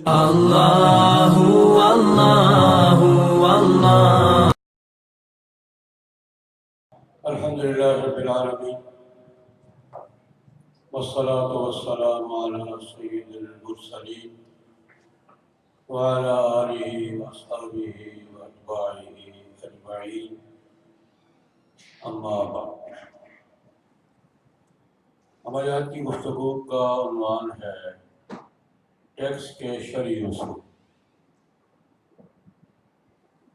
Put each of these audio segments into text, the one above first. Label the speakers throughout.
Speaker 1: اللہ اللہ اللہ
Speaker 2: الحمدللہ رب العالمین والصلاة والسلام علی سید المرسلین وعلی آلہ وصحبہ واتباعہ اجمعین، اما بعد۔ ہماری آج کی گفتگو کا عنوان ہے ٹیکس کے شرعی اصول۔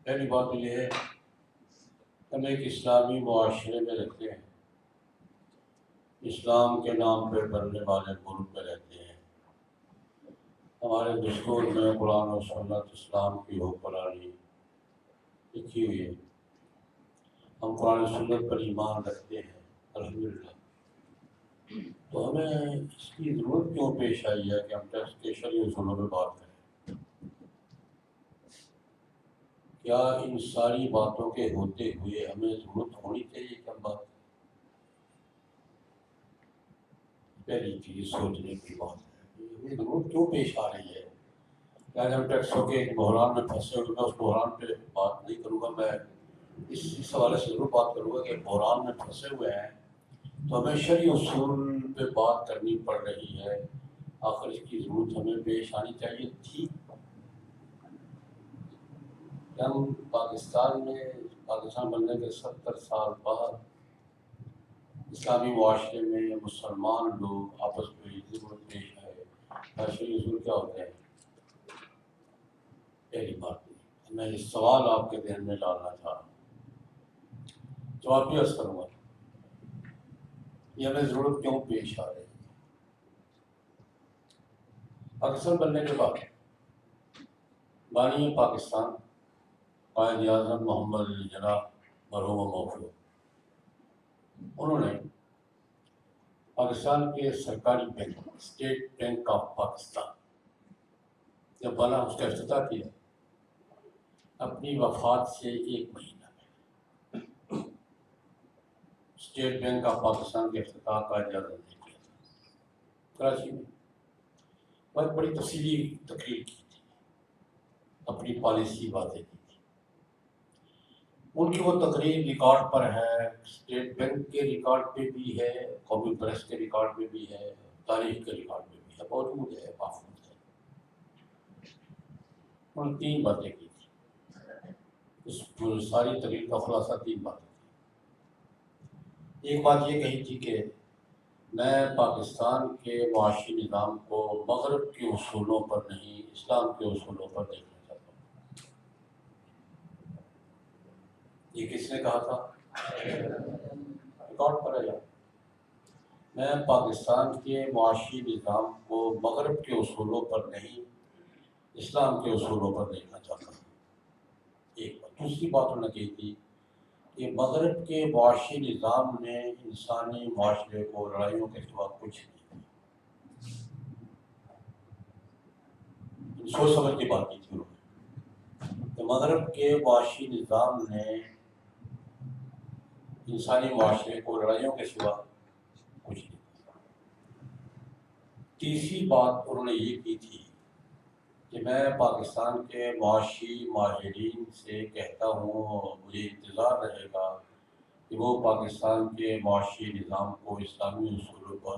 Speaker 2: پہلی بات یہ ہے کہ ہم ایک اسلامی معاشرے میں رہتے ہیں، اسلام کے نام پہ بننے والے ملک میں رہتے ہیں۔ ہمارے دستور میں قرآن و سنت اسلام کی حکمرانی لکھی ہوئی ہے، ہم قرآن و سنت پر ایمان رکھتے ہیں الحمدللہ۔ تو ہمیں اس کی ضرورت کیوں پیش آئی ہے کہ ہم ٹیکس کے شرعی اصولوں پہ بات کریں؟ کیا ان ساری باتوں کے ہوتے ہوئے ہمیں ضرورت ہونی چاہیے کہ ہم بات؟ پہلی چیز سوچنے کی بات ہے، ہمیں ضرورت کیوں پیش آ رہی ہے؟ کیا ہم ٹیکسوں کے ایک بحران میں پھنسے ہوئے، میں اس بحران پہ بات نہیں کروں گا، میں اس حوالے سے ضرور بات کروں گا کہ بحران میں پھنسے ہوئے ہیں تو ہمیں شرعی اصول پہ بات کرنی پڑ رہی ہے۔ آخر اس کی ضرورت ہمیں پیش آنی چاہیے تھی۔ ہم پاکستان بننے کے 70 سال بعد اسلامی معاشرے میں مسلمان لوگ آپس میں ضرورت پیش آئے، شرعی اصول کیا ہوتے ہیں؟ پہلی بات میں یہ سوال آپ کے ذہن میں ڈالنا چاہ رہا ہوں، جواب بھی عرض کروں گا۔ یہ ہمیں ضرورت کیوں پیش آ رہی ہے؟ پاکستان بننے کے بعد بانی پاکستان قائد اعظم محمد علی جناح مرحوم موفور، انہوں نے پاکستان کے سرکاری bank state bank of Pakistan جب بنا، اس کا افتتاح کیا اپنی وفات سے 1 مہینہ میں۔ اسٹیٹ بینک آف پاکستان کے افتتاح کا اجازت نہیں کیا تھا کراچی میں، بہت بڑی تفصیلی تقریر کی تھی، اپنی پالیسی واضح کی تھی۔ ان کی وہ تقریر ریکارڈ پر ہے، اسٹیٹ بینک کے ریکارڈ پہ بھی ہے، قومی پریس کے ریکارڈ پہ بھی ہے، تاریخ کے ریکارڈ پہ بھی ہے، موجود ہے، محفوظ ہے۔ انہوں نے 3 باتیں کی تھی، اس ساری تقریر کا خلاصہ 3 باتیں تھی۔ ایک بات یہ کہی تھی کہ میں پاکستان کے معاشی نظام کو مغرب کے اصولوں پر نہیں، اسلام کے اصولوں پر دیکھنا چاہتا ہوں۔ یہ کس نے کہا تھا؟ ریکارڈ پر ہے۔ میں پاکستان کے معاشی نظام کو مغرب کے اصولوں پر نہیں، اسلام کے اصولوں پر دیکھنا چاہتا ہوں۔ ایک بات۔ دوسری بات انہوں نے کہی تھی کہ مغرب کے معاشی نظام نے انسانی معاشرے کو لڑائیوں کے سوا کچھ نہیں۔ سوچ سمجھ کی بات کی تھی انہوں نے کہ مغرب کے معاشی نظام نے انسانی معاشرے کو لڑائیوں کے سوا کچھ نہیں۔ تیسری بات انہوں نے یہ کی تھی کہ میں پاکستان کے معاشی ماہرین سے کہتا ہوں، مجھے انتظار رہے گا کہ وہ پاکستان کے معاشی نظام کو اسلامی اصولوں پر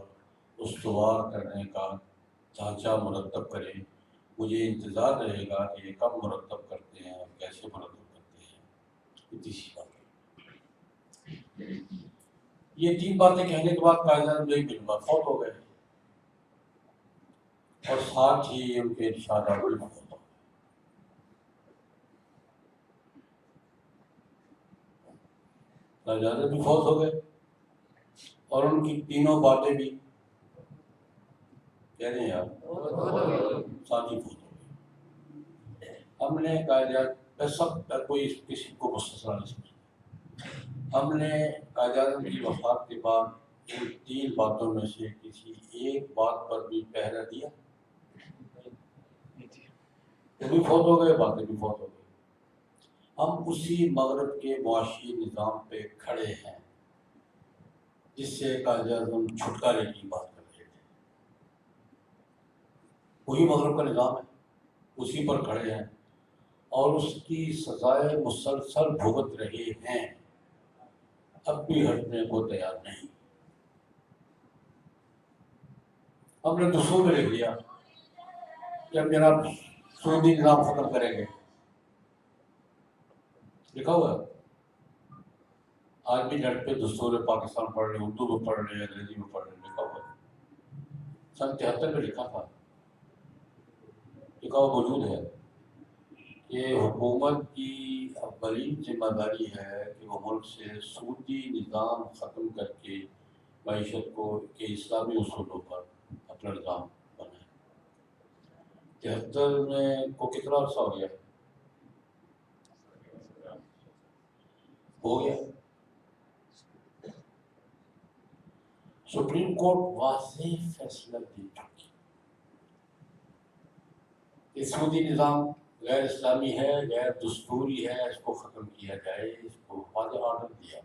Speaker 2: استوار کرنے کا ڈھانچہ مرتب کریں۔ مجھے انتظار رہے گا کہ یہ کب مرتب کرتے ہیں اور کیسے مرتب کرتے ہیں۔ یہ تیسری بات ہے۔ یہ 3 باتیں کہنے کے بعد قائد اعظم نہیں مل بات فوت ہو گئے، اور ساتھ ہی ان کے ارشادات بھی فوت ہو گئے۔ قائد اعظم بھی فوت ہو گئے اور ان کی 3 باتیں بھی کہہ رہے ہیں آپ ساتھ ہی فوت ہو گئے۔ ہم نے قائد اعظم سب کوئی کسی کو مستثنا نہیں سمجھا، ہم نے قائد اعظم کی وفات کے بعد ان 3 باتوں میں سے کسی ایک بات پر بھی پہرا دیا؟ وہ بھی فوت ہو گئے، باتیں بھی فوت ہو گئی۔ ہم اسی مغرب کے معاشی نظام پہ کھڑے ہیں جس سے قائد اعظم چھٹکارے کی بات کر رہے تھے۔ وہی مغرب کا نظام ہے۔ اسی پر کھڑے ہیں اور اس کی سزائیں مسلسل بھگت رہے ہیں، اب بھی ہٹنے کو تیار نہیں۔ ہم نے دستور میں لکھ دیا کہ اب جناب سعودی نظام ختم کریں گے، لکھا ہوا ہے۔ آج بھی نیٹ پہ دستور پاکستان پڑھ رہے، اردو میں پڑھ رہے، انگریزی میں پڑھ رہے، لکھا ہوا ہے۔ سن 73 میں لکھا تھا، لکھا ہوا موجود ہے کہ حکومت کی اولین ذمہ داری ہے کہ وہ ملک سے سودی نظام ختم کر کے معیشت کو کے اسلامی اصولوں پر اپنا نظام بنائے۔ 73 میں کو کتنا عرصہ ہو گیا؟ ہو گیا۔ سپریم کورٹ واضح فیصلہ دے چکی کہ سعودی نظام غیر اسلامی ہے، غیر دستوری ہے، اس کو ختم کیا جائے، اس کو واضح آرڈر دیا۔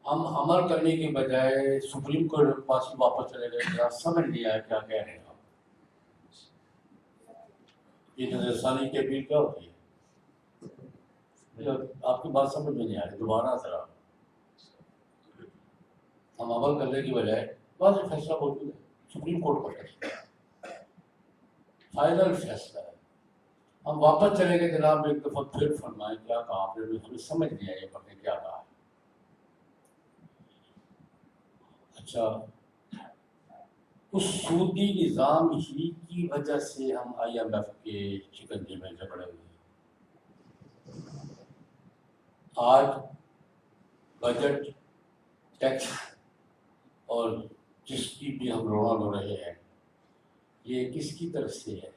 Speaker 2: ہم عمل کرنے کے بجائے سپریم کورٹ کے پاس واپس چلے گئے، ذرا سمجھ نہیں آیا کیا کہہ رہے ہیں آپ۔ یہ نظر ثانی کی اپیل کیا ہوتی ہے؟ آپ کی بات سمجھ میں نہیں آ رہی، دوبارہ ذرا۔ ہم عمل کرنے کی بجائے واضح فیصلہ موجود ہے، سپریم کورٹ کا فیصلہ، فائنل فیصلہ ہے، ہم واپس چلے گئے جناب ایک دفعہ پھر فرمائیں کیا کہا آپ نے، ہمیں سمجھ نہیں آئی آپ نے کیا کہا۔ اچھا، اس سودی نظام ہی کی وجہ سے ہم IMF کے شکنجے میں جکڑے ہوئے ہیں۔ آج بجٹ، ٹیکس اور جس کی بھی ہم رونا رو رہے ہیں، یہ کس کی طرف سے ہے؟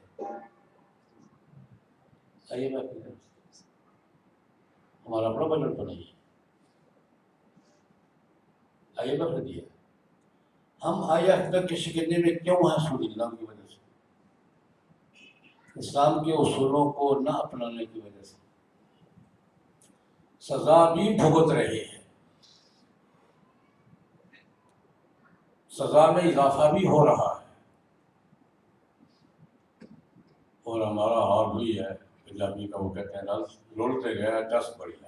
Speaker 2: IMF کی طرف سے۔ ہمارا اپنا بجٹ تو نہیں ہے، IMF نے دیا۔ ہم IMF کے شکنجے میں کیوں ہیں؟ سودی نظام کی وجہ سے، اسلام کے اصولوں کو نہ اپنانے کی وجہ سے، سزا بھی بھگت رہے ہیں، سزا میں اضافہ بھی ہو رہا ہے، اور ہمارا حال ہوئی ہے پنجابی کا وہ کہتے ہیں رولتے گیا 10 بڑھیا۔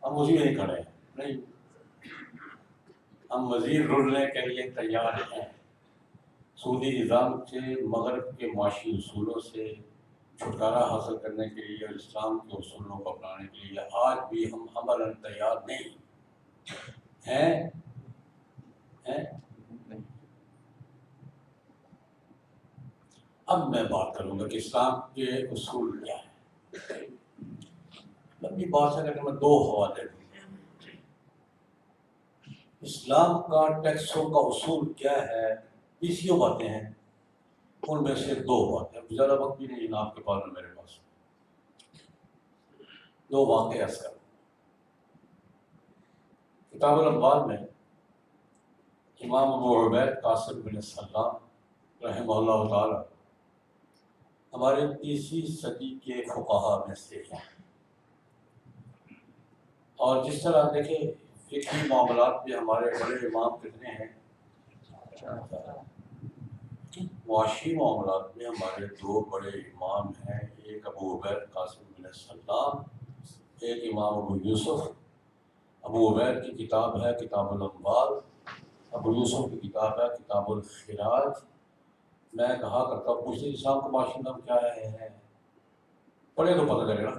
Speaker 2: ہم اسی میں ہی کھڑے ہیں، نہیں، ہم مزید رولنے کے لیے تیار ہیں۔ سعودی نظام سے، مغرب کے معاشی اصولوں سے چھٹکارا حاصل کرنے کے لیے اور اسلام کے اصولوں کو اپنانے کے لیے آج بھی ہم عملاً تیار نہیں ہیں۔ اب میں بات کروں گا کہ اسلام کے اصول کیا ہیں۔ لمبی بات ہے لیکن میں 2 حوالے دوں گا۔ اسلام کا ٹیکسوں کا اصول کیا ہے، 20 باتیں ہیں، ان میں سے 2 باتیں، زیادہ وقت بھی نہیں آپ کے پاس، میرے پاس 2 واقعہ عرض کروں۔ کتاب الانفال میں امام ابو عبید قاسم بن سلام رحمہ اللہ تعالی ہمارے 30ویں صدی کے فقہا میں سے ہیں، اور جس طرح دیکھیں فقہی معاملات میں ہمارے بڑے امام کتنے ہیں؟ معاشی معاملات میں ہمارے 2 بڑے امام ہیں، ایک ابو عبید قاسم بن سلام، ایک امام ابو یوسف۔ ابو عبید کی کتاب ہے کتاب الانفال، ابو یوسف کی کتاب ہے کتاب الخراج۔ میں کہا کرتا ہوں پوچھتے اسلام کا معاشی نظام کیا ہے، پڑھے تو پتہ لگے گا۔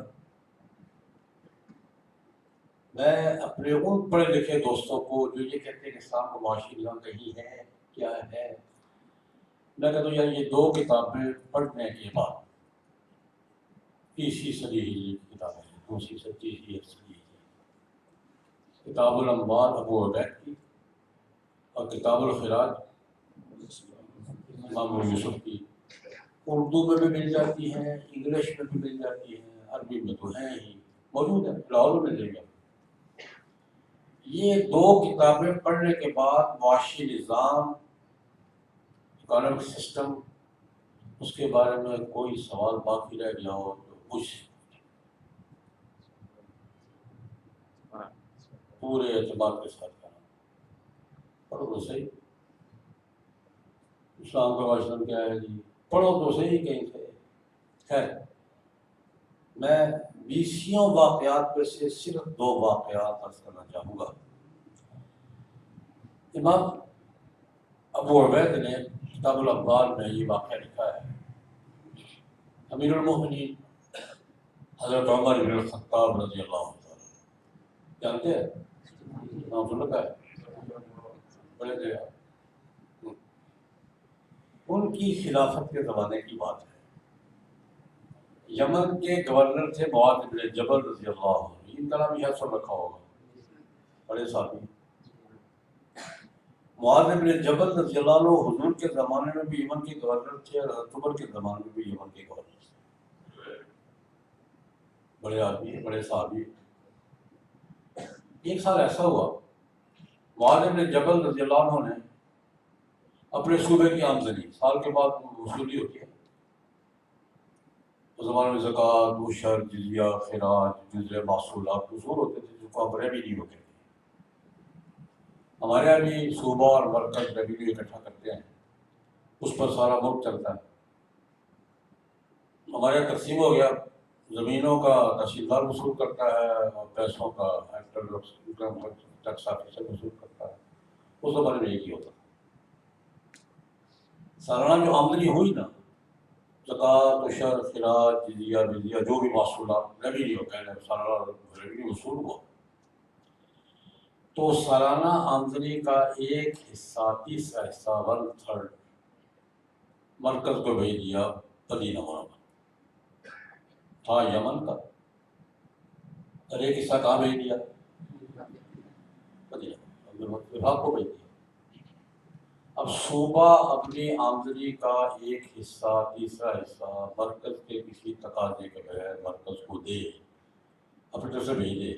Speaker 2: میں اپنے ان پڑھے لکھے دوستوں کو جو یہ کہتے ہیں کہ اسلام کا معاشی نظام کہیں ہے، کیا ہے، میں کہتا ہوں یار یہ 2 کتابیں پڑھنے کے بعد، 30ویں صدی ہجری کی کتابیں ہیں، 2ری صدی ہجری، کتاب الانفال ابو عبید کی اور کتاب الخراج امام ابو یوسف کی، اردو میں بھی مل جاتی ہیں، انگلش میں بھی مل جاتی ہیں، عربی میں تو ہیں ہی، موجود ہیں، لاہور میں مل جائے گا۔ یہ 2 کتابیں پڑھنے کے بعد معاشی نظام، اکانومک سسٹم، اس کے بارے میں کوئی سوال باقی رہ گیا ہو تو کچھ پورے اعتماد کے ساتھ کرنا، پڑھو تو صحیح۔ اسلام کا معاشرہ کیا ہے جی، پڑھو تو صحیح کہیں سے. خیر میں 20 واقعات میں سے صرف 2 واقعات عرض کرنا چاہوں گا. امام ابو عبید نے کتاب الابدال میں یہ واقعہ لکھا ہے. امیر المومنین حضرت عمر بن الخطاب رضی اللہ عنہ جانتے ہیں، نام سن رکھا ہے، بڑے تھے. ان کی خلافت کے زمانے کی بات ہے. یمن کے گورنر تھے معاذ بن جبل رضی اللہ عنہ. ان کا نام یہ سن رکھا ہوگا، بڑے صحابی. معاذ بن جبل رضی اللہ عنہ حضور کے زمانے میں بھی یمن کے گورنر تھے اور حضرت عمر کے زمانے میں بھی یمن کے گورنر تھے. بڑے آدمی، بڑے صحابی. ایک سال ایسا ہوا معاذ بن جبل رضی اللہ عنہ نے اپنے صوبے کی آمدنی سال کے بعد وصولی ہوتی ہے. اس زمانے میں زکوٰۃ، عشر، جزیہ، خراج، جزء محصولات وصول ہوتے تھے جس کو اب ریونیو کہتے ہیں. ہمارے یہاں بھی صوبہ اور مرکز ریونیو اکٹھا کرتے ہیں، اس پر سارا ملک چلتا ہے. ہمارے یہاں تقسیم ہو گیا، زمینوں کا تحصیلدار وصول کرتا ہے اور پیسوں کا انکم ٹیکس آفیسر وصول کرتا ہے. اس زمانے میں یہی ہوتا تھا. سالانہ جو آمدنی ہوئی نا، زکوٰۃ، عشر، خراج، جزیہ جو بھی محصولات ریونیو کہنے سالانہ ریونیو وصول ہوا، تو سالانہ آمدنی کا ایک حصہ، تیسرا حصہ، 1/3 مرکز کو بھیج دیا مدینہ منورہ. تھا یمن کا، اور ایک حصہ کہاں بھیج دیا؟ مدینہ وفاق کو بھیج دیا. اب صوبہ اپنی آمدنی کا ایک حصہ، تیسرا حصہ مرکز کے کسی تقاضے کے بغیر مرکز کو دے، اپنی طرف سے بھیجے،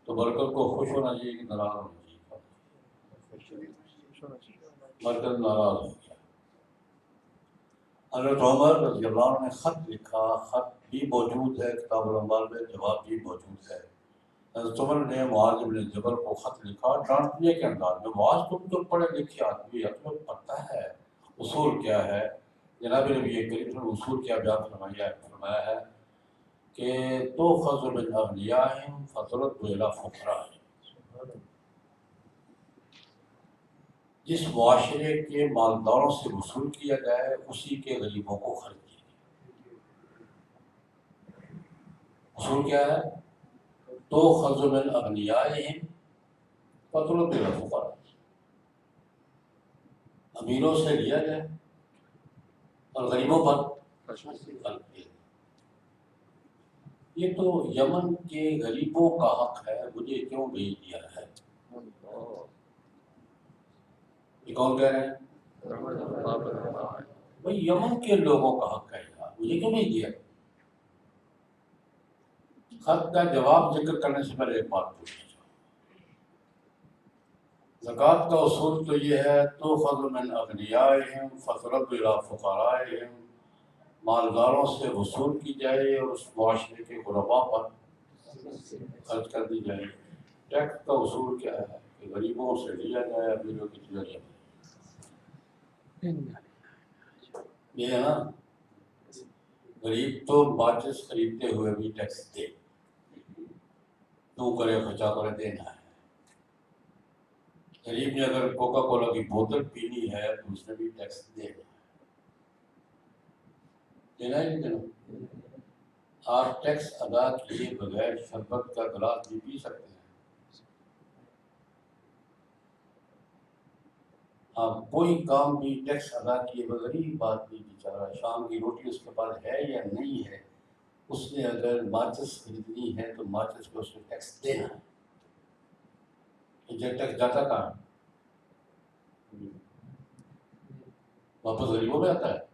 Speaker 2: تو مرکز کو خوش ہونا چاہیے کہ ناراض ہونا چاہیے؟ مرکز ناراض ہو گیا. حضرت عمر رضی اللہ عنہ نے خط لکھا، خط بھی موجود ہے کتاب الاموال میں، جواب بھی موجود ہے. حضرت عمر نے معاذ بن جبل کو خط لکھا ڈانٹنے کے انداز میں. معاذ تم تو پڑھے لکھے آدمی، تمہیں پتہ ہے اصول کیا ہے. جناب نبی کریم نے اصول کیا بیان فرمایا ہے کہ تؤخذ من اغنیائہم فترد الی فقرائہم. جس معاشرے کے مالداروں سے وصول کیا جائے اسی کے غریبوں کو خرچ کیا جائے. اصول کیا ہے؟ تؤخذ من اغنیائہم فترد الی فقرائہم. امیروں سے لیا جائے اور غریبوں پر خرچ کیا جائے. یہ تو یمن کے غریبوں کا حق ہے، مجھے کیوں بھیج دیا ہے؟ یہ کون کہہ رہے ہیں؟ بھائی یمن کے لوگوں کا حق ہے یار، مجھے کیوں بھیج دیا؟ خط کا جواب ذکر کرنے سے پہلے ایک بات پوچھنا چاہوں. زکوٰۃ کا اصول تو یہ ہے تؤخذ من اغنیائہم فترد الی فقرائہم، مالداروں سے وصول کی جائے اور اس معاشرے کے غرباء پر خرچ کر دی جائے. ٹیکس کا اصول کیا ہے کہ غریبوں سے لیا جائے، امیروں کی تجاری. یہ ہے نا، غریب تو ماچس خریدتے ہوئے بھی ٹیکس دے، تو کرے خرچہ کرے دینا ہے. غریب نے اگر کوکا کولا کی بوتل پینی ہے تو اس نے بھی ٹیکس دینا ہے. دینا ہی نہیں دینا. آپ ٹیکس ادا کیے بغیر شربت کا گلاس بھی پی سکتے ہیں. آپ کوئی کام بھی ٹیکس ادا کیے بغیر ہی بات نہیں بیچارہ، شام کی روٹی اس کے پاس ہے یا نہیں ہے، اس نے اگر ماچس خریدنی ہے تو ماچس کو اس نے ٹیکس دینا ہے. یہ ٹیکس جاتا کہاں؟ واپس غریبوں میں آتا ہے.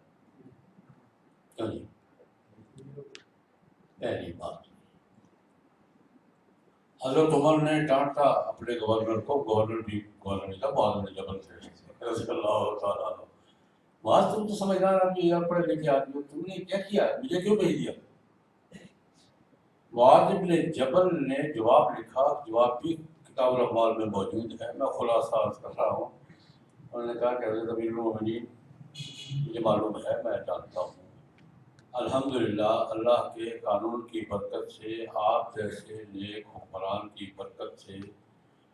Speaker 2: کیوں نہیں؟ پہلی بات حضرت عمر نے ڈانٹا اپنے گورنر کو. گورنر بھی گورنر نہیں تھا، معاذ بن جبل تھے رضی اللہ تعالیٰ عنہ. معاذ تم تو سمجھدار آدمی یا پڑھے لکھے آدمی، تم نے کیا کیا، مجھے کیوں بھیج دیا؟ معاذ بن جبل نے جواب لکھا، جواب بھی کتاب الاموال میں موجود ہے، میں خلاصہ عرض کر رہا ہوں. انہوں نے کہا کہ حضرت امیر المومنین مجھے معلوم ہے، میں جانتا ہوں۔ الحمدللہ اللہ کے قانون کی برکت سے، آپ جیسے نیک حکمران کی برکت سے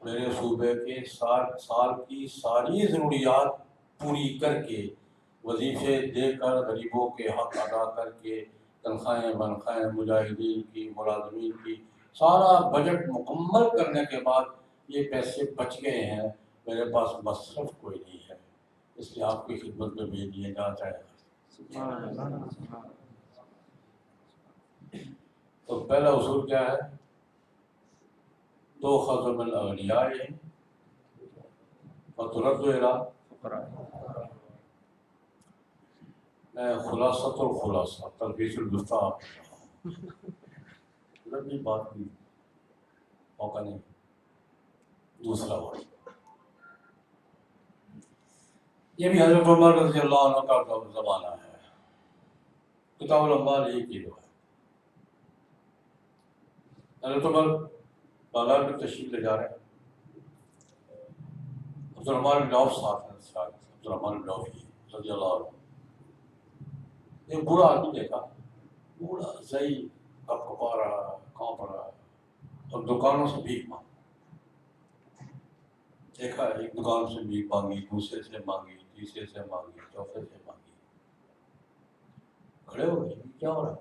Speaker 2: میرے صوبے کے سال کی ساری ضروریات پوری کر کے، وظیفے دے کر، غریبوں کے حق ادا کر کے، تنخواہیں منخواہیں مجاہدین کی، ملازمین کی، سارا بجٹ مکمل کرنے کے بعد یہ پیسے بچ گئے ہیں، میرے پاس مصرف کوئی نہیں ہے، اس لیے آپ کی خدمت میں بھیج دیے جانا چاہے گا۔ تو پہلا اصول کیا ہے؟ تو خذ من الاغنیاء وترد الی، میں خلاصۃ الخلاصہ تلخیص الدستور بھی بات کی، موقع نہیں۔ دوسرا ورڈ، یہ بھی حضرت عمر رضی اللہ عنہ کا زمانہ ہے، کتاب الاموال ایک ہی ہے۔ حضرت عمر بازار میں تشریف لے جا رہے ہیں، عبدالرحمن بن عوف ساتھ ہیں، عبدالرحمن بن عوف رضی اللہ عنہ۔ ایک بوڑھا آدمی دیکھا، بوڑھا ضعیف، کپ کپا رہا، کانپ رہا، اور دکانوں سے بھیک مانگ دیکھا، ایک دکان سے بھیک مانگی، دوسرے سے مانگی، تیسرے سے مانگی، چوتھے سے مانگی۔ کھڑے ہو گئے، کیا ہو رہا ہے؟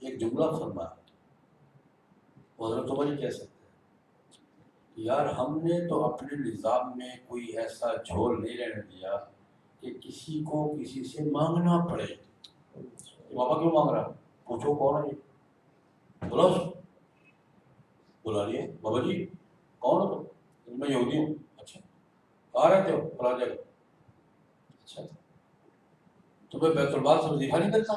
Speaker 2: ایک جملہ فرمایا، حضرت عمر ہی کہہ سکتے ہیں، یار ہم نے تو اپنے نظام میں کوئی ایسا جھول نہیں رہنے دیا کہ کسی کو کسی سے مانگنا پڑے۔ بابا کیوں مانگ رہا؟ پوچھو کون ہے یہ؟ بلا لیے، بابا جی کون ہو تم؟ میں یہودی ہوں۔ اچھا کہاں رہتے ہو؟ فلاں جگہ۔ اچھا تمہیں بیت المال سے وظیفہ نہیں ملتا؟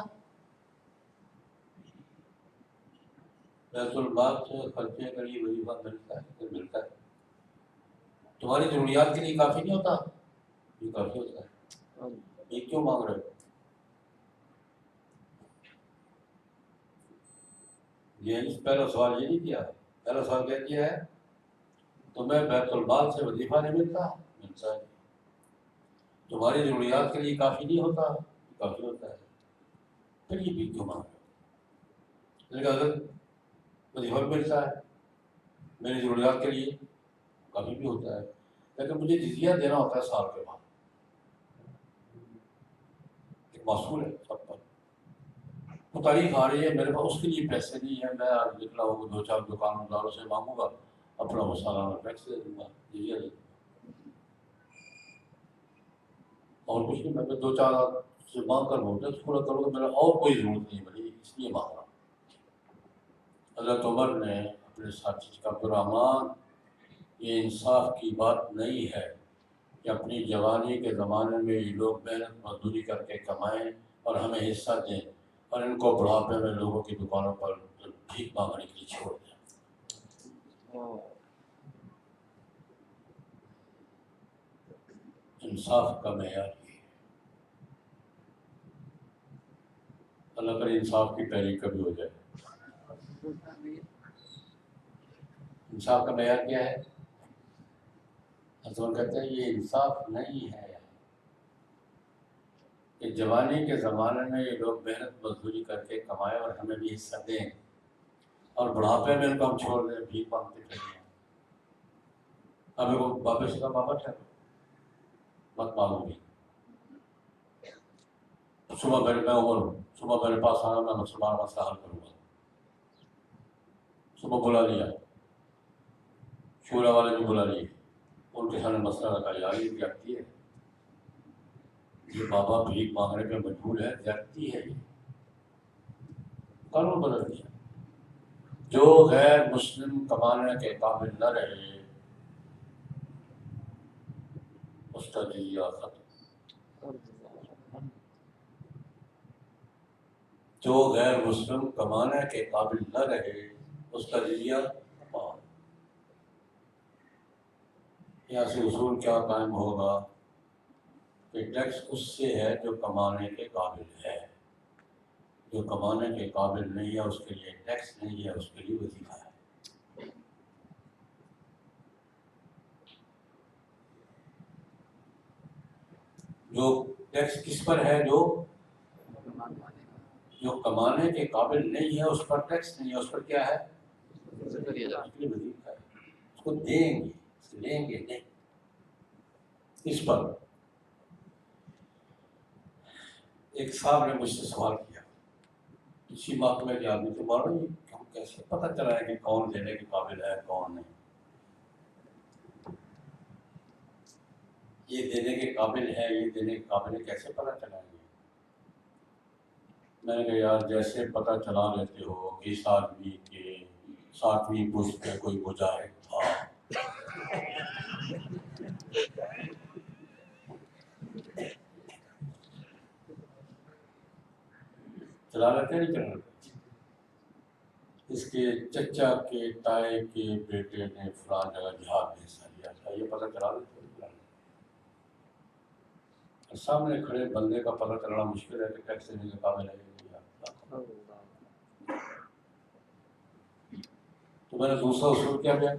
Speaker 2: بیت المال سے خرچے کے لیے وظیفہ ملتا ہے، پھر ملتا ہے۔ تمہاری ضروریات کے لیے کافی نہیں ہوتا؟ یہ کافی ہوتا ہے، یہ کیوں مانگ رہے ہو؟ یہ پہلا سوال یہ نہیں کیا، پہلا سوال کیا کیا ہے؟ تمہیں بیت المال سے وظیفہ نہیں ملتا؟ ملتا ہے۔ تمہاری ضروریات کے لیے کافی نہیں ہوتا؟ کافی ہوتا ہے، پھر یہ بھی کیوں مانگ رہے ہو؟ حضرت وظیفہ بھی ملتا ہے، میری ضروریات کے لیے کافی بھی ہوتا ہے، لیکن مجھے جزیہ دینا ہوتا ہے سال کے بعد، ایک معصول ہے سب پر۔ وہ تاریخ آ رہی ہے، میرے پاس اس کے لیے پیسے نہیں ہیں، میں آج نکلا ہوں دو چار دکانداروں سے مانگوں گا، اپنا وہ سالانہ ٹیکس دے دوں گا، جزیہ دے دوں گا، اور کچھ نہیں۔ میں دو چار سے مانگ کر وہ ٹیکس پورا کروں گا، میرا اور کوئی ضرورت نہیں بڑی، اس لیے مانگ رہا ہوں۔ حضرت عمر نے اپنے ساتھی کا، عبدالرحمن یہ انصاف کی بات نہیں ہے کہ اپنی جوانی کے زمانے میں یہ لوگ محنت مزدوری کر کے کمائیں اور ہمیں حصہ دیں، اور ان کو بڑھاپے میں لوگوں کی دکانوں پر بھیک مانگنے کے لیے چھوڑ دیں۔ انصاف کا معیار یہ ہے۔ اللہ کرے انصاف کی پہلی کبھی ہو جائے۔ انصاف کا معیار کیا ہے؟ حضور کہتے ہیں یہ انصاف نہیں ہے کہ جوانی کے زمانے میں یہ لوگ محنت مزدوری کر کے کمائے اور ہمیں بھی حصہ دیں، اور بڑھاپے میں ان کو ہم چھوڑ دیں بھیک مانگتے پھریں۔ ہمیں وہ بابا سے کہا، بابا ٹھہرو، مت مانگو بھی، صبح میں عمر ہوں، صبح میرے پاس آنا، میں مسلمان مسئلہ حل کروں گا۔ صبح بلا لیا، شورا والے بھی بلا لیے، ان کے سامنے مسئلہ رکھا، یار یہ زیادتی ہے، یہ بابا بھیک مانگنے پہ مجبور ہے، زیادتی ہے، یہ قانون بدل دیا۔ جو غیر مسلم کمانے کے قابل نہ رہے اس کا جزیہ ختم۔ جو غیر مسلم کمانے کے قابل نہ رہے اس کا جزیہ معاف۔ یہاں سے اصول کیا قائم ہوگا کہ ٹیکس اس سے ہے جو کمانے کے قابل ہے، جو کمانے کے قابل نہیں ہے اس کے لیے ٹیکس نہیں ہے، اس کے لیے وظیفہ ہے۔ جو ٹیکس کس پر ہے؟ جو کمانے کے قابل نہیں ہے اس پر ٹیکس نہیں ہے، اس پر کیا ہے؟ وظیفہ ہے، اس کو دیں گے، لیں گے نہیں۔ اس پر ایک صاحب نے مجھ سے سوال کیا، اسی محکمے کے آدمی تھے، بول رہے ہم کیسے پتہ چلائے کہ کون دینے کے قابل ہے کون نہیں؟ یہ دینے کے قابل ہے، یہ دینے کے قابل ہے، کیسے پتہ چلائیں گے؟ میں نے کہا یار جیسے پتہ چلا لیتے ہو کہ اس آدمی کے 7ویں پشت پہ کوئی مجاہد تھا، چلا لیتے نہیں چلا لیتے؟ اس کے چچا کے تائے کے بیٹے نے فلان جگہ جہاد میں حصہ لیا تھا، یہ پتہ چلا لیتے؟ سامنے کھڑے بندے کا پتہ چلنا مشکل ہے کہ ٹیکس دینے کے قابل ہے۔ تو میں نے دوسرا اصول کیا بیان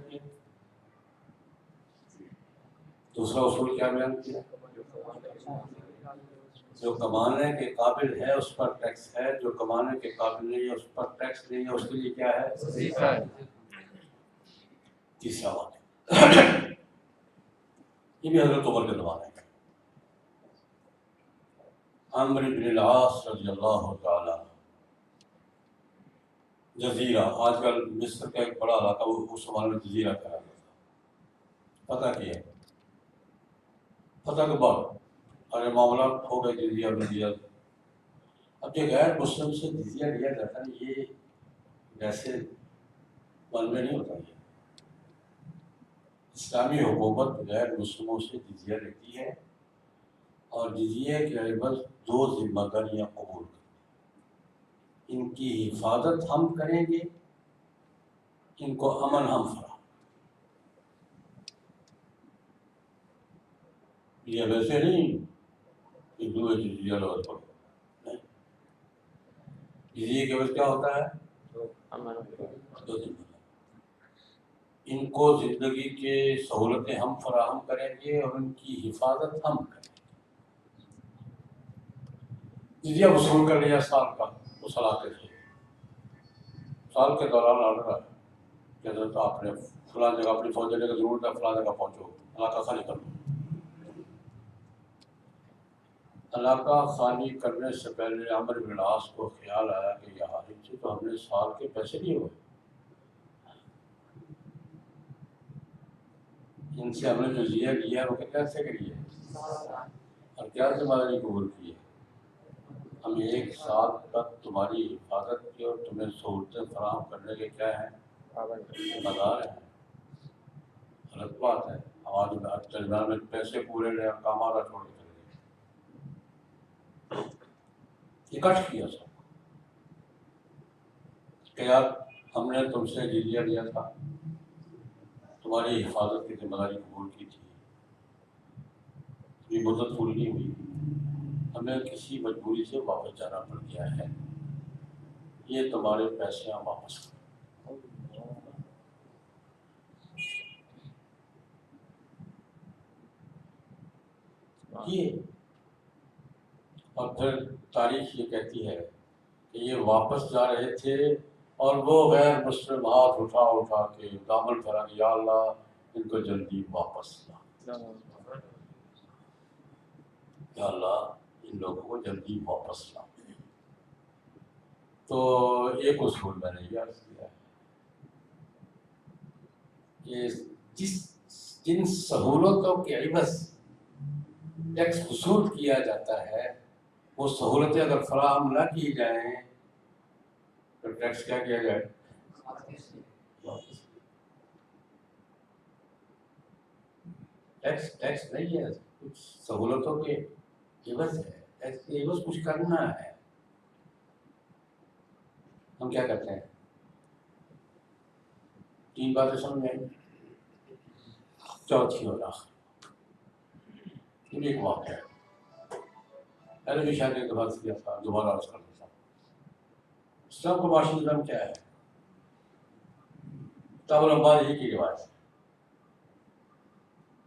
Speaker 2: کیا؟ جو کمانے کے قابل ہے اس پر ٹیکس ہے، جو کمانے کے قابل نہیں ہے اس پر ٹیکس نہیں ہے، اس کے لیے کیا ہے؟ تیسرا بات یہ بھی حضرت عمر کے زمانے کا، عمرو بن العاص رضی اللہ تعالیٰ، جزیرہ آج کل مصر کا ایک بڑا علاقہ، اس زمانے میں جزیرہ کہا جاتا تھا، پتہ کیا ہے؟ پتہ کے بعد ارے معاملات ہو گئے جزیہ۔ اب جو غیر مسلم سے جزیہ لیا جاتا ہے یہ ویسے من میں نہیں ہوتا، یہ اسلامی حکومت غیر مسلموں سے جزیہ لیتی ہے اور جزیے کے عوض 2 ذمہ داریاں قبول کریں، ان کی حفاظت ہم کریں گے، ان کو امن ہم فراہم۔ یہ ویسے نہیں کہ دوسرے جزیہ لوگ پڑو، نہیں، جزیے کے عوض کیا ہوتا ہے؟ 2 ذمہ داری، ان کو زندگی کے سہولتیں ہم فراہم کریں گے اور ان کی حفاظت ہم کریں گے۔ جزیہ وصول کر لیا سال کا، اس علاقے سے سال کے دوران آرڈر آیا کہ حضرت آپ نے فلاں جگہ اپنی فوج دینے کی ضرورت ہے، فلاں جگہ پہنچو، علاقہ خالی کر لو۔ علاقہ خالی کرنے سے پہلے عمرو بن العاص کو خیال آیا کہ یار ان سے تو ہم نے سال کے پیسے لیے ہوئے، ان سے ہم نے جو جزیہ لیا ہے وہ کتنے عرصے کے لیے اور کیا ذمہ داری قبول کی ہے؟ ہم 1 سال تک تمہاری حفاظت کی اور تمہیں سہولتیں فراہم کرنے کے کیا ہیں؟ ذمہ دار ہیں۔ غلط بات ہے، ہمارے درمیان میں پیسے پورے لے اور کام آدھا چھوڑ کے چلے گئے، اکٹھ کیا سب کہ یار ہم نے تم سے جزیہ لیا تھا، تمہاری حفاظت کی ذمہ داری قبول کی تھی، یہ مدت پوری نہیں ہوئی، ہمیں کسی مجبوری سے واپس جانا پڑ گیا ہے، یہ تمہارے پیسے ہم واپس کریں۔ یہ اور پھر تاریخ یہ کہتی ہے کہ یہ واپس جا رہے تھے اور وہ غیر مسلم ہاتھ اٹھا اٹھا کے دامن پھیلا کہ یا اللہ ان کو جلدی واپس لا، یا اللہ ان لوگوں کو جلدی واپس لا۔ تو ایک اصول میں نے یہ عرض کیا ہے کہ جن سہولتوں کے عوض ٹیکس وصول کیا جاتا ہے وہ سہولتیں اگر فراہم نہ کی جائیں تو ٹیکس کیا کیا جائے؟ ٹیکس نہیں ہے، کچھ سہولتوں کے عوض ہے، ٹیکس کے عوض کچھ کرنا ہے۔ ہم کیا کرتے ہیں؟ 3 باتیں سمجھ میں، چوتھی اور آخری ایک واقعہ ہے، پہلے بھی شاید ایک بات کیا تھا، دوبارہ عرض کر دیتا ہوں۔ اسلام کا معاشی نظام کیا ہے؟ کتاب الانبیاء ہی کی روایت ہے،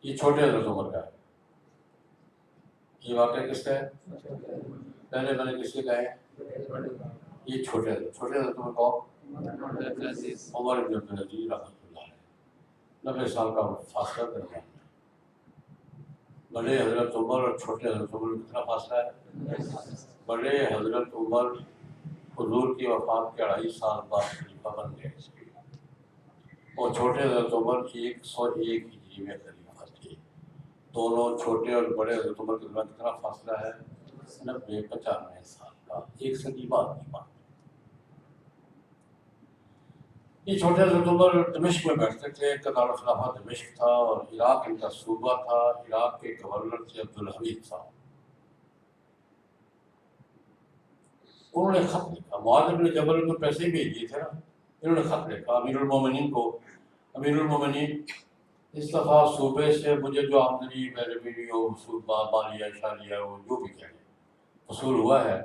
Speaker 2: یہ چھوٹے حضرت عمر کا ہے، یہ واقعہ کس کا ہے؟ پہلے میں نے کس کے کہا ہے؟ یہ چھوٹے حضرت میں کون؟ عمر بن عبدالعزیز رحمۃ اللہ علیہ، 90 سال کا فاصلہ درمیان ہے۔ بڑے حضرت عمر اور چھوٹے حضرت عمر میں کتنا فاصلہ ہے؟ بڑے حضرت عمر حضور کی وفات کے 2.5 سال بعد خلیفہ بن گئے، اور چھوٹے حضرت عمر 101 ہجری میں خلیفہ تھے۔ دونوں چھوٹے اور بڑے حضرت عمر کے درمیان کتنا فاصلہ ہے؟ 95 سال کا، 1 صدی بعد کی بات۔ یہ چھوٹے حضرت عمر دمشق میں بیٹھتے تھے، ان کا دارالخلافہ دمشق تھا اور عراق ان کا صوبہ تھا۔ عراق کے گورنر تھے عبدالحمید صاحب۔ انہوں نے خط لکھا، معاذ بن جبل نے تو پیسے بھیج دیے تھے نا، انہوں نے خط لکھا امیر المومنین کو، امیر المومنین اس دفعہ صوبے سے مجھے جو آمدنی میرے بیوی ہو صوبہ مالیہ شالیہ ہو جو بھی کہیں وصول ہوا ہے،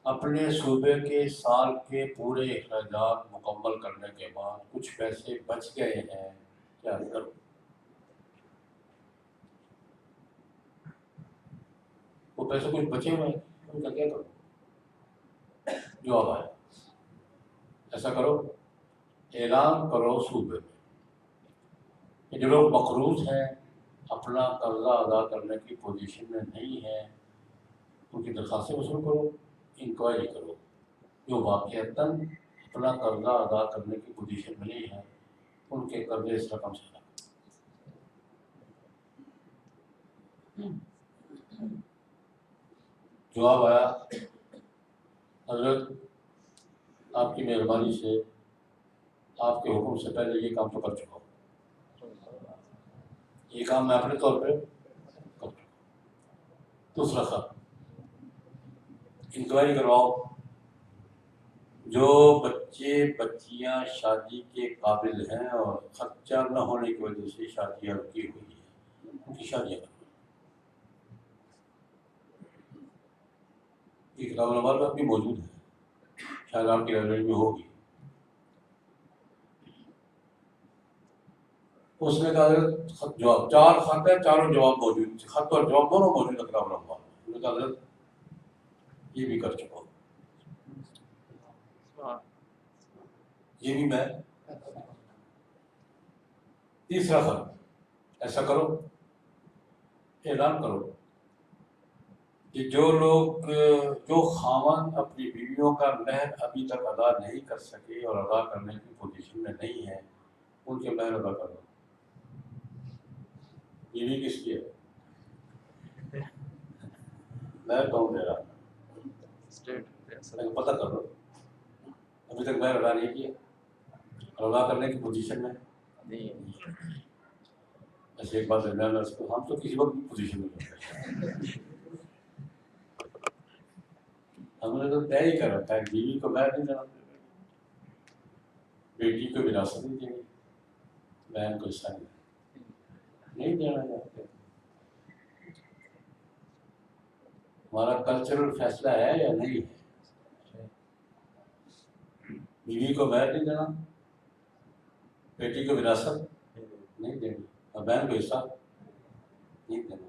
Speaker 2: اپنے صوبے کے سال کے پورے اخراجات مکمل کرنے کے بعد کچھ پیسے بچ گئے ہیں، کیا کروں؟ وہ پیسے کچھ بچے ہوئے ہیں، ان کا کیا کروں؟ جواب آیا، ایسا کرو، اعلان کرو صوبے میں کہ جو لوگ مقروض ہیں، اپنا قرضہ ادا کرنے کی پوزیشن میں نہیں ہیں، ان کی درخواستیں وصول کرو، انکوائری کرو، جو واقعتاً اپنا قرضہ ادا کرنے کی پوزیشن میں نہیں ہے ان کے قرضے اس رقم سے ادا کرو۔ جواب آیا، حضرت آپ کی مہربانی سے آپ کے حکم سے پہلے یہ کام تو کر چکا ہوں، یہ کام میں اپنے طور پہ کر چکا ہوں۔ دوسرا خط، انکوائری کرواؤ، جو بچے بچیاں شادی کے قابل ہیں اور خرچہ نہ ہونے کی وجہ سے شادیاں رکی ہوئی ہیں، ان کی شادیاں کرو۔ یہ کتاب العمال میں بھی موجود ہے، شاید آپ کی لائبریری میں ہوگی۔ اس نے کہا خط جواب، 4 خط ہیں، چاروں جواب موجود تھے، خط اور جواب دونوں موجود ہے کتاب العمال میں۔ انہوں نے کہا حضرت یہ بھی کر چکا ہوں، یہ بھی میں۔ تیسرا خط، ایسا کرو، اعلان کرو کہ جو لوگ جو خاوند اپنی بیویوں کا مہر ابھی تک ادا نہیں کر سکے اور ادا کرنے کی پوزیشن میں نہیں ہے، ان کے مہر ادا کرو۔ بیوی کس کی ہے؟ مہر کون دے رہا ہے؟ پتہ کرو، ابھی تک مہر ادا نہیں کیا اور ادا کرنے کی پوزیشن میں نہیں۔ ایسے ایک بات درمیان میں ہم تو کسی وقت بھی پوزیشن میں نہیں، ہم نے تو طے ہی کر رکھا ہے بیوی کو مہر نہیں دینا، بیٹی کو وراثت نہیں دینی، بہن کو حصہ نہیں دینا چاہتے۔ ہمارا کلچرل فیصلہ ہے یا نہیں ہے؟ بیوی کو مہر نہیں دینا، بیٹی کو وراثت نہیں دینی، اور بہن کو حصہ نہیں دینا۔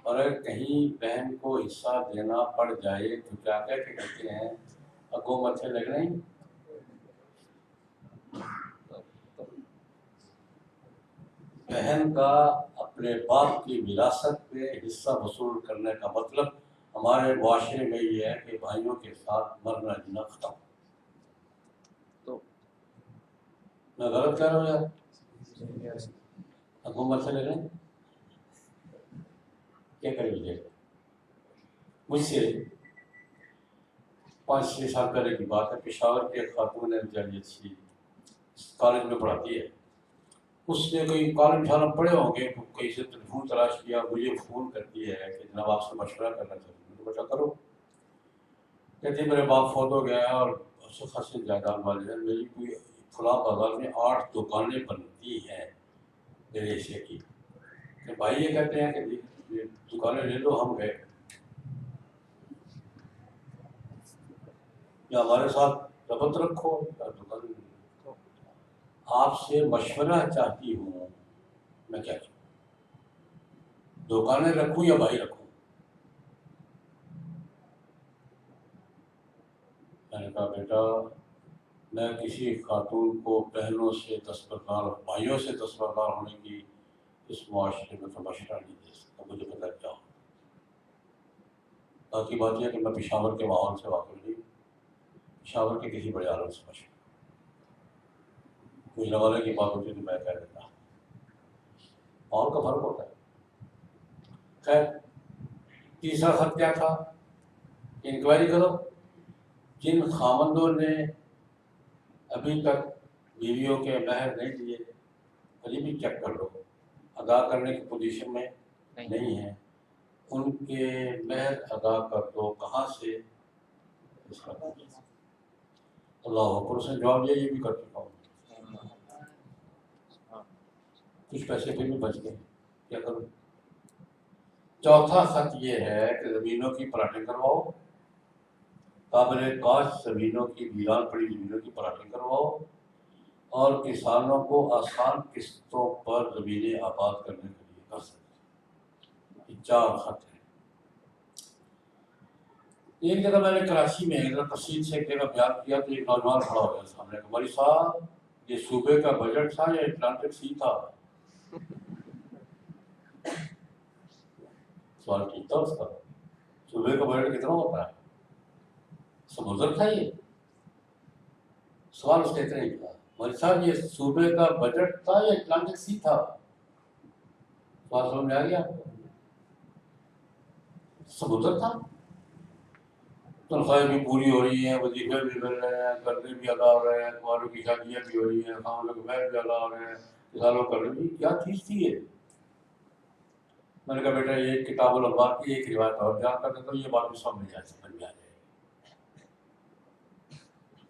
Speaker 2: اور اگر کہیں بہن کو حصہ دینا پڑ جائے تو کیا کہتے ہیں، اگو متھے لگ رہے ہیں۔ بہن کا اپنے باپ کی وراثت پہ حصہ وصول کرنے کا مطلب ہمارے معاشرے میں یہ ہے کہ بھائیوں کے ساتھ مرنا جینا ختم۔ تو میں غلط کہہ رہا ہوں یار؟ حکومت سے لے لیں، کیا کریں گے؟ مجھ سے 5-6 سال پہلے کی بات ہے، پشاور کے ایک خاتون ہے بیچاری اچھی کالج میں پڑھاتی ہے، اس نے کوئی کالج جانا پڑے ہوں گے، کہیں سے ٹیلیفون تلاش کیا، مجھے فون کرتی ہے کہ جناب آپ سے مشورہ کرنا چاہتی ہوں۔ تو بیٹا کرو، کہتی ہے میرے باپ فوت ہو گیا ہے اور اچھے خاصے جائیداد والے ہیں، میری کوئی فلاں بازار میں 8 دکانیں بنتی ہیں میرے حصے کی، کہ بھائی یہ کہتے ہیں کہ یہ دکانیں لے لو، ہم گئے یا ہمارے ساتھ ربط رکھو یا دکان لے لو، آپ سے مشورہ چاہتی ہوں، میں کیا کروں، دکانیں رکھوں یا بھائی رکھوں؟ کہا بیٹا میں کسی خاتون کو بہنوں سے دستبردار بھائیوں سے دستبردار ہونے کی اس معاشرے میں تو مشورہ نہیں دے سکتا، مجھے پتہ کیا ہو۔ باقی بات یہ ہے کہ میں پشاور کے ماحول سے واقف نہیں، پشاور کے کسی بڑے عالم سے مشورہ کوئی لگانے کی بات ہوتی تو میں کہہ دیتا، ماحول کا فرق ہوتا ہے۔ خیر تیسرا خط کیا تھا؟ انکوائری کرو جن خامندوں نے ابھی تک بیویوں کے مہر نہیں دیے ابھی بھی چیک کر لو، ادا کرنے کی پوزیشن میں نہیں ہے، ان کے مہر ادا کر دو۔ کہاں سے؟ اس کا اللہ اکبر۔ اس نے جواب دیا یہ بھی کر چکا ہوں، کچھ پیسے پھر بھی بچ گئے، کیا کروں؟ چوتھا خط یہ ہے کہ زمینوں کی پلاٹنگ کرواؤ، قابل کاشت زمینوں کی ویران پڑی زمینوں کی پلاٹنگ کرواؤ، اور کسانوں کو آسان قسطوں پر زمینیں آباد کرنے کے لیے کر سکتے۔ یہ 4 خط ہیں۔ ایک جگہ میں نے کراچی میں تفصیل سے ایک جگہ بیان کیا تو ایک نوجوان کھڑا ہو گیا سامنے کہ مولوی صاحب یہ صوبے کا بجٹ تھا یا اٹلانٹک سی تھا؟ سوال ٹھیک تھا اس کا، صوبے کا بجٹ کتنا ہوتا ہے؟ سمندر تھا یہ؟ سوال اس کا اتنا ہی تھا، مولوی صاحب یہ صوبے کا بجٹ تھا یا اٹلانٹک سی تھا؟ سوال سمجھ میں آ گیا؟ سمندر تھا، تنخواہیں بھی پوری ہو رہی ہیں، وظیفے بھی مل رہے ہیں، قرضے بھی ادا ہو رہے ہیں، والوں کی شادیاں بھی ہو رہی ہیں، خاندانوں کے مہر بھی ادا ہو رہے ہیں، کسانوں کا قرض بھی۔ کیا چیز تھی یہ؟ میں نے کہا بیٹا یہ کتاب الانبار کی ایک روایت اور بیان کر دیتا ہوں، یہ بات بھی سمجھ میں آ جائے گی۔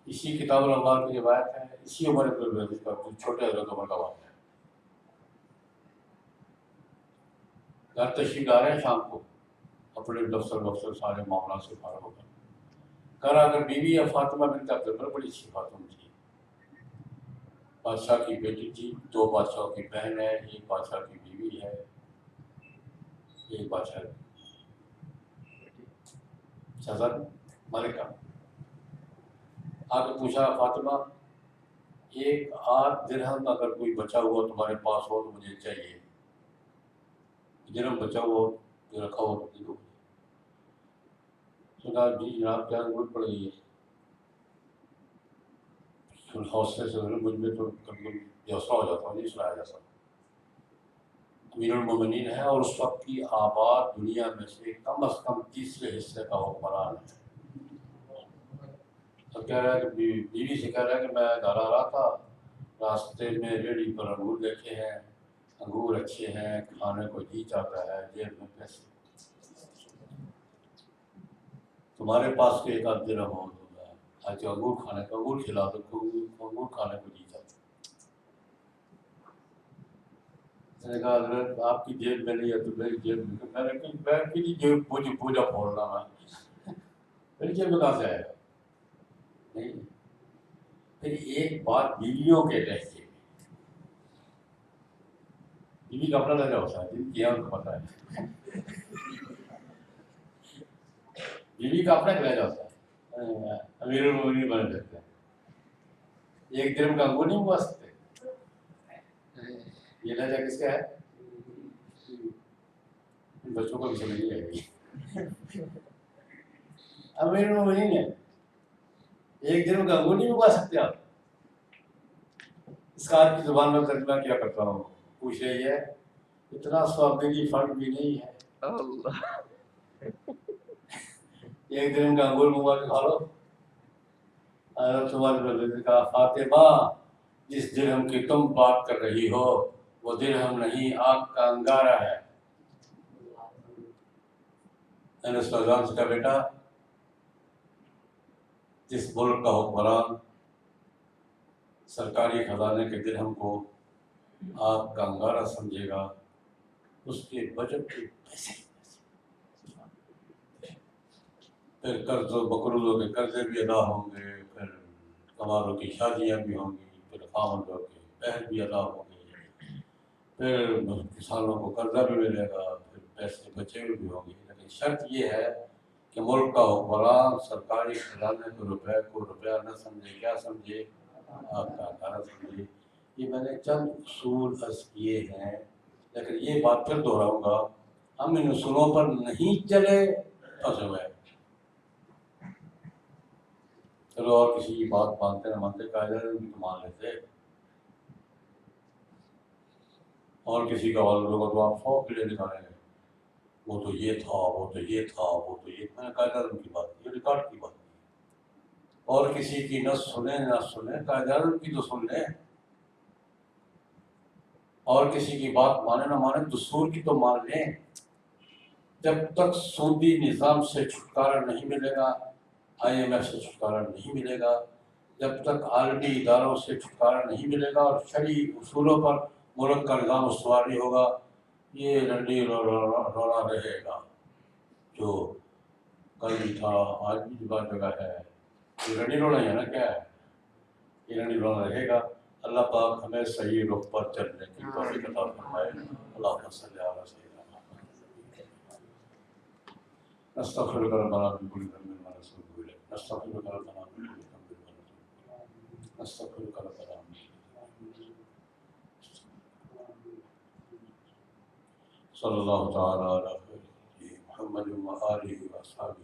Speaker 2: اسی کتاب الانبار کی روایت ہے، اسی عمر کا چھوٹے حضرت عمر کا واقعہ ہے۔ گھر تشریف لا رہے ہیں شام کو، اپنے دفتر سارے معاملات سے فارغ ہو کر کرا کر بیوی یا فاطمہ بنت عبد البر بڑی اچھی خاتون تھی، بادشاہ کی بیٹی تھی، 2 بادشاہوں کی بہن ہے، ایک بادشاہ کی بیوی ہے، ایک بادشاہ شہزادی ملکہ۔ آگے پوچھا فاطمہ 1 آدھ درہم اگر کوئی بچا ہوا تمہارے پاس ہو تو مجھے چاہیے، درہم بچا ہوا جو رکھا ہو تو دے دو۔ کہا جی جناب کیا ضرورت پڑ گئی ہے؟ حوصلے سے مجھ میں تو کبھی حوصلہ ہو جاتا ہوں، نہیں سنایا جاتا۔ امیر المومنین ہے اور اس وقت کی آباد دنیا میں سے کم از کم تیسرے حصے کا حکمران ہے۔ تو کہہ رہا ہے کہ بیوی سے کہہ رہا ہے کہ میں گھر آ رہا تھا، راستے میں ریڑھی پر انگور دیکھے ہیں، انگور اچھے ہیں، کھانے کو جی چاہتا ہے، جیب میں پیسے، تمہارے پاس کے 1 آدھ درہم ہو تو میں آج انگور کھانے کا، انگور کھلا دو، انگور کھانے کو جی چاہتا ہے۔ میں نے کہا حضرت آپ کی جیب میں نہیں ہے تو میری جیب میں، میں نے کہا میں کی جیب پوجا پھوڑنا میں میری جیب میں کہاں سے آئے گا؟ نہیں۔ پھر ایک بات بیویوں کے لہجے میں، بیوی کا اپنا لہجہ ہوتا ہے، جن کی ان کو پتہ ہے، بیوی کا اپنا لہجہ ہوتا ہے، امیر المومنین بن جاتے ہیں، 1 درہم کا انگور نہیں ہوا سکتے، یہ لہجہ کس کا ہے؟ بچوں کو بھی سمجھ نہیں آئے گی۔ امیر المومنین ہے، 1 درہم کا انگور نہیں اگا سکتے آپ۔ اس کا آپ کی زبان میں ترجمہ کیا کرتا ہوں، پوچھ رہی ہے اتنا سوابدگی فنڈ بھی نہیں ہے، 1 درہم کا انگور منگوا کے کھا لو۔ حضرت عمر نے کہا فاطمہ جس درہم کی تم بات کر رہی ہو وہ درہم نہیں، آگ کا انگارہ ہے۔ میں نے اس نوجوان سے کہا بیٹا جس ملک کا حکمران سرکاری خزانے کے درہم کو آگ کا انگارہ سمجھے گا اس کے بجٹ کے پیسے، پھر قرض و بقرضوں کے قرضے بھی ادا ہوں گے، پھر کماروں کی شادیاں بھی ہوں گی، پھر خامندوں کے مہر بھی ادا ہوں گے، پھر کسانوں کو قرضہ بھی ملے گا، پھر پیسے بچے ہوئے بھی ہوں گے، لیکن شرط یہ ہے کہ ملک کا حکمران سرکاری خزانے کو روپیہ نہ سمجھے، کیا سمجھے، آپ کا ادارہ سمجھے۔ یہ میں نے چند اصول عرض کیے ہیں، لیکن یہ بات پھر دہراؤں گا، ہم ان اصولوں پر نہیں چلے پھنسے ہوئے۔ چلو اور کسی کی بات مانتے نہ مانتے، قاعدہ ان کی تو مان لیتے، اور کسی کا والد ہوگا تو آپ 100 پلے دکھائیں گے، وہ تو یہ تھا، وہ تو یہ تھا، وہ تو یہ، میں نے قاعدہ ان کی بات کی، ریکارڈ کی بات کی۔ اور کسی کی نہ سنیں، قائد اعظم کی تو سن لیں، اور کسی کی بات مانے نہ مانے، دستور کی تو مان لیں۔ جب تک سودی نظام سے چھٹکارا نہیں ملے گا، IMF سے چھٹکارا نہیں ملے گا، جب تک عالمی اداروں سے چھٹکارا نہیں ملے گا اور شرعی اصولوں پر ملک کا نظام استوار نہیں ہوگا، یہ رنڈی رونا رہے گا، جو کل بھی تھا آج بھی بات جگہ ہے۔ یہ رنڈی رونا ہے نا، کیا ہے یہ رنڈی رونا رہے گا۔ اللہ پاک ہمیں صحیح رخ پر چلنے کی توفیق عطا فرمائے۔ اللہم صلی علی سیدنا محمد۔ نستغفرک ربنا من كل ذنب ونتوب إليك، نستغفرک ربنا من كل ذنب ونتوب إليك، نستغفرک ربنا من صلی اللہ تعالی علی محمد و آلہ و اصحابہ۔